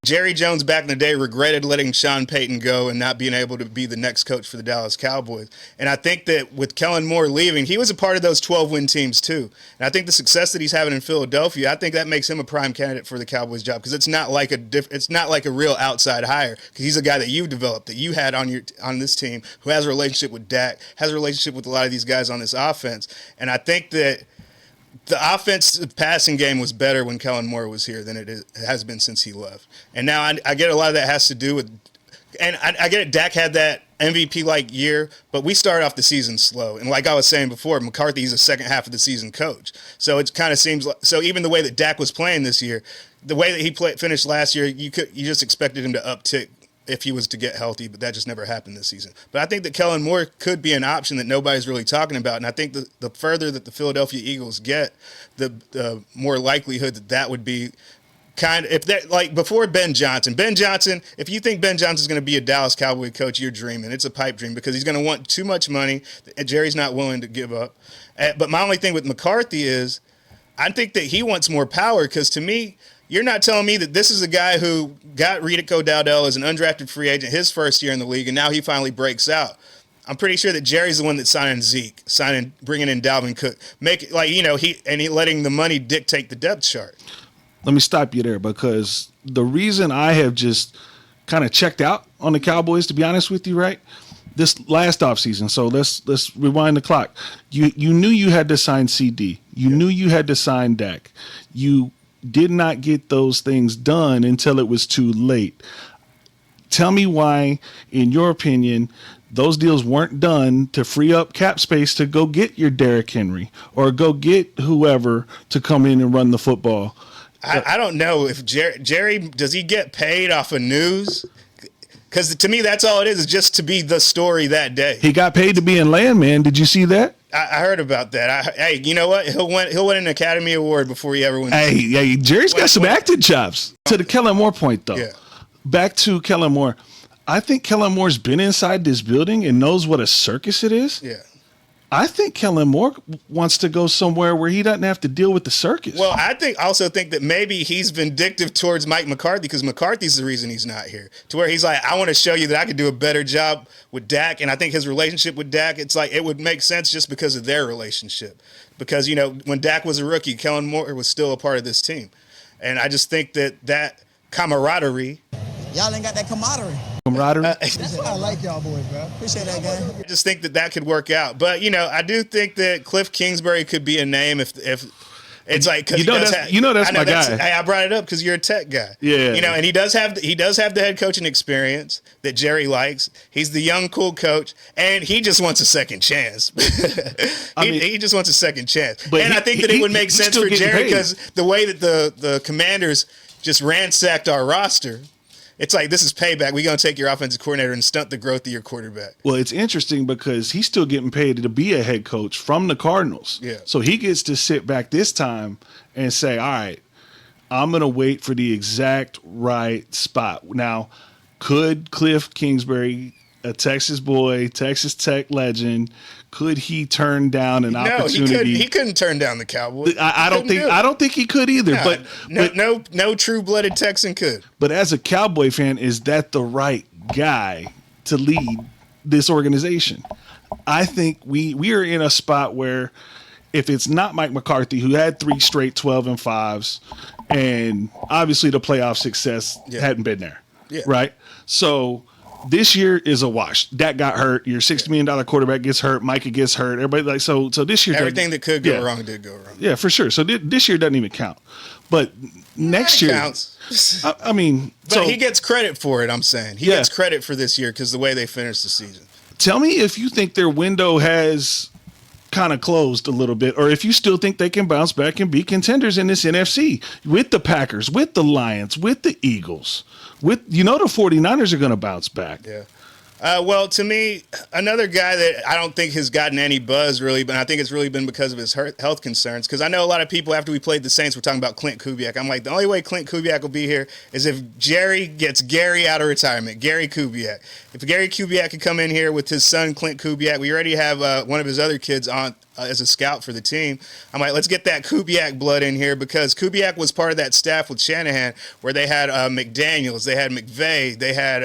Jerry Jones back in the day regretted letting Sean Payton go and not being able to be the next coach for the Dallas Cowboys. And I think that with Kellen Moore leaving, he was a part of those 12-win teams too. And I think the success that he's having in Philadelphia, I think that makes him a prime candidate for the Cowboys job because it's not like a real outside hire because he's a guy that you developed, that you had on this team who has a relationship with Dak, has a relationship with a lot of these guys on this offense. And I think that the offensive passing game was better when Kellen Moore was here than it has been since he left. And now I get a lot of that has to do with – and I get it, Dak had that MVP-like year, but we started off the season slow. And like I was saying before, McCarthy's a second half of the season coach. So it kind of seems like – so even the way that Dak was playing this year, the way that he finished last year, you just expected him to uptick if he was to get healthy, but that just never happened this season. But I think that Kellen Moore could be an option that nobody's really talking about, and I think the further that the Philadelphia Eagles get, the more likelihood that would be kind of, if that, like before Ben Johnson, if you think Ben Johnson's going to be a Dallas Cowboy coach, you're dreaming. It's a pipe dream because he's going to want too much money that Jerry's not willing to give up. But my only thing with McCarthy is I think that he wants more power because to me, you're not telling me that this is a guy who got Rico Dowdell as an undrafted free agent his first year in the league, and now he finally breaks out. I'm pretty sure that Jerry's the one that's signing Zeke, bringing in Dalvin Cook, letting the money dictate the depth chart. Let me stop you there because the reason I have just kind of checked out on the Cowboys, to be honest with you, right? This last offseason, so let's rewind the clock. You knew you had to sign CD. You knew you had to sign Dak. You did not get those things done until it was too late. Tell me why, in your opinion, those deals weren't done to free up cap space to go get your Derrick Henry or go get whoever to come in and run the football. I don't know if Jerry, does he get paid off of news? Because to me, that's all it is just to be the story that day. He got paid to be in Landman. Did you see that? I heard about that. Hey, you know what? He'll win an Academy Award before he ever wins. Hey, Jerry's got some acting chops. To the Kellen Moore point, though. Yeah. Back to Kellen Moore. I think Kellen Moore's been inside this building and knows what a circus it is. Yeah. I think Kellen Moore wants to go somewhere where he doesn't have to deal with the circus. Well, I also think that maybe he's vindictive towards Mike McCarthy because McCarthy's the reason he's not here. To where he's like, I want to show you that I could do a better job with Dak. And I think his relationship with Dak, it's like it would make sense just because of their relationship. Because, when Dak was a rookie, Kellen Moore was still a part of this team. And I just think that camaraderie. Y'all ain't got that camaraderie. That's why I like y'all boys, bro. Appreciate that, gang. I just think that could work out. But, I do think that Cliff Kingsbury could be a name if it's like, cause that's my guy. Hey, I brought it up because you're a tech guy. Yeah. And he does have the head coaching experience that Jerry likes. He's the young, cool coach, and he just wants a second chance. He just wants a second chance. And I think that it would make sense for Jerry because the way that the Commanders just ransacked our roster, it's like, this is payback. We're going to take your offensive coordinator and stunt the growth of your quarterback. Well, it's interesting because he's still getting paid to be a head coach from the Cardinals. Yeah. So he gets to sit back this time and say, all right, I'm going to wait for the exact right spot. Now, could Cliff Kingsbury, a Texas boy, Texas Tech legend, could he turn down an opportunity? He couldn't turn down the Cowboys. I don't think he could either. No true-blooded Texan could. But as a Cowboy fan, is that the right guy to lead this organization? I think we are in a spot where if it's not Mike McCarthy, who had 3 straight 12-5s, and obviously the playoff success hadn't been there, right? So this year is a wash. Dak got hurt. Your $60 million quarterback gets hurt. Micah gets hurt. Everybody so this year everything that could go wrong did go wrong. Yeah, for sure. So this year doesn't even count. But next year counts. But he gets credit for it. I'm saying he gets credit for this year because the way they finished the season. Tell me if you think their window has kind of closed a little bit, or if you still think they can bounce back and be contenders in this NFC with the Packers, with the Lions, with the Eagles, with the 49ers are going to bounce back. Yeah. Well, to me, another guy that I don't think has gotten any buzz really, but I think it's really been because of his health concerns. Because I know a lot of people after we played the Saints were talking about Clint Kubiak. I'm like, the only way Clint Kubiak will be here is if Jerry gets Gary out of retirement. Gary Kubiak. If Gary Kubiak could come in here with his son Clint Kubiak, we already have one of his other kids on as a scout for the team. I'm like, let's get that Kubiak blood in here because Kubiak was part of that staff with Shanahan where they had McDaniels, they had McVay, they had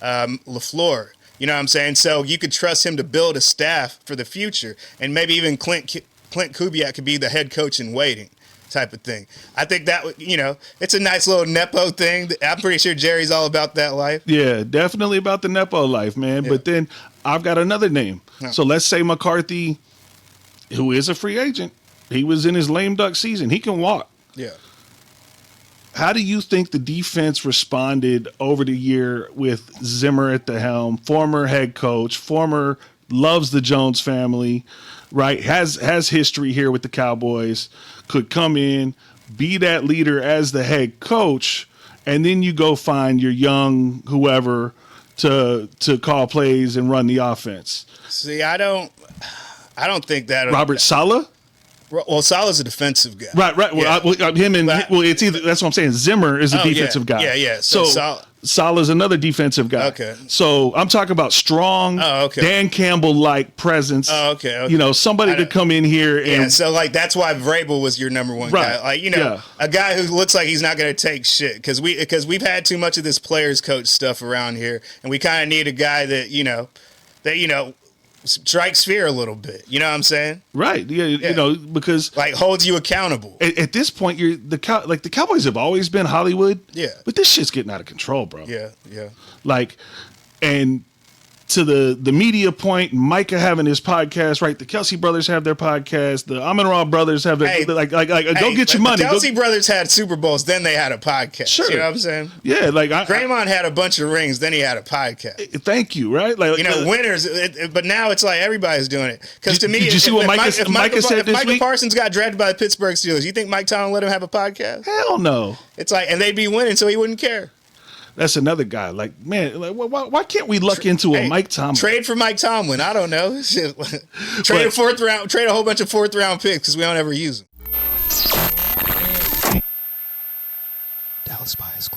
LaFleur. You know what I'm saying? So you could trust him to build a staff for the future, and maybe even Clint Kubiak could be the head coach in waiting, type of thing. I think that it's a nice little nepo thing. I'm pretty sure Jerry's all about that life. Yeah, definitely about the nepo life, man. Yeah. But then I've got another name. Huh. So let's say McCarthy, who is a free agent, he was in his lame duck season. He can walk. Yeah. How do you think the defense responded over the year with Zimmer at the helm, former head coach, loves the Jones family, right? Has history here with the Cowboys, could come in, be that leader as the head coach, and then you go find your young whoever to call plays and run the offense. See, I don't think that Robert Saleh? Well, Salah's a defensive guy. Right. Yeah. It's either, that's what I'm saying. Zimmer is a defensive guy. Yeah. So Salah's another defensive guy. Okay. So I'm talking about strong, Dan Campbell-like presence. Oh, okay. Somebody to come in here and. Yeah, so that's why Vrabel was your number one guy. A guy who looks like he's not going to take shit because we've had too much of this players coach stuff around here, and we kind of need a guy that strikes fear a little bit. You know what I'm saying? Right. Yeah. Because holds you accountable. At this point, the Cowboys have always been Hollywood. Yeah. But this shit's getting out of control, bro. Yeah. And to the media point, Micah having his podcast, right? The Kelsey brothers have their podcast. The Amon-Ra brothers have their go get your money. The Kelsey brothers had Super Bowls, then they had a podcast. Sure. You know what I'm saying? Yeah, Draymond had a bunch of rings, then he had a podcast. Thank you, right? Winners. But now it's like everybody's doing it. Because to me, did you see what Micah said this week? If Micah Parsons got drafted by the Pittsburgh Steelers, you think Mike Tomlin let him have a podcast? Hell no. It's like, and they'd be winning, so he wouldn't care. That's another guy. Why can't we luck into a Mike Tomlin? Trade for Mike Tomlin. I don't know. Trade a whole bunch of fourth round picks because we don't ever use them. Dallas Bias